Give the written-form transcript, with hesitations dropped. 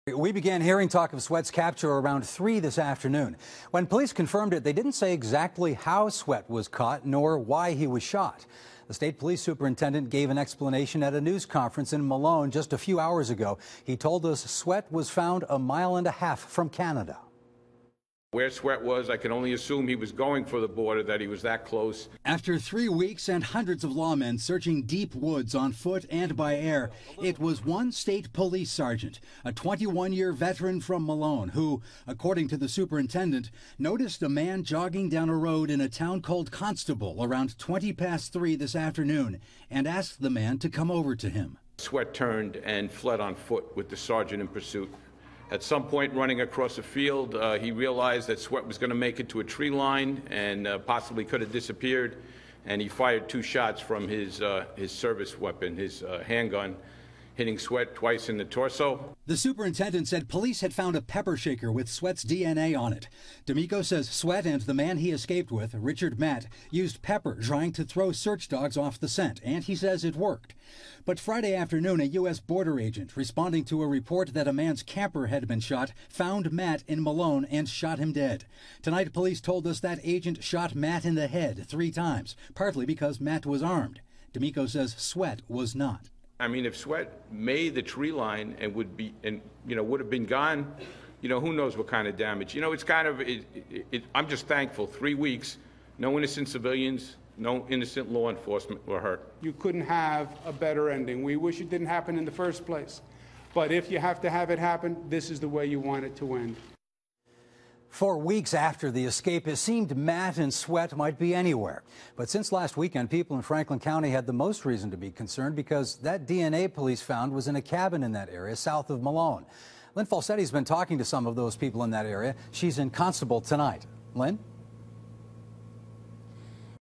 We began hearing talk of Sweat's capture around 3 this afternoon. When police confirmed it, they didn't say exactly how Sweat was caught nor why he was shot. The state police superintendent gave an explanation at a news conference in Malone just a few hours ago. He told us Sweat was found a mile and a half from Canada. Where Sweat was, I can only assume he was going for the border, that he was that close. After 3 weeks and hundreds of lawmen searching deep woods on foot and by air, it was one state police sergeant, a 21-year veteran from Malone, who, according to the superintendent, noticed a man jogging down a road in a town called Constable around 20 past 3 this afternoon and asked the man to come over to him. Sweat turned and fled on foot with the sergeant in pursuit. At some point, running across the field, he realized that Sweat was going to make it to a tree line and possibly could have disappeared, and he fired 2 shots from his service weapon, his handgun, hitting Sweat twice in the torso. The superintendent said police had found a pepper shaker with Sweat's DNA on it. D'Amico says Sweat and the man he escaped with, Richard Matt, used pepper trying to throw search dogs off the scent, and he says it worked. But Friday afternoon, a U.S. border agent, responding to a report that a man's camper had been shot, found Matt in Malone and shot him dead. Tonight, police told us that agent shot Matt in the head 3 times, partly because Matt was armed. D'Amico says Sweat was not. I mean, if Sweat made the tree line and would have been gone, who knows what kind of damage. It's kind of, I'm just thankful. 3 weeks, no innocent civilians, no innocent law enforcement were hurt. You couldn't have a better ending. We wish it didn't happen in the first place. But if you have to have it happen, this is the way you want it to end. 4 weeks after the escape, it seemed Matt and Sweat might be anywhere. But since last weekend, people in Franklin County had the most reason to be concerned because that DNA police found was in a cabin in that area south of Malone. Lynn Falsetti's been talking to some of those people in that area. She's in Constable tonight. Lynn?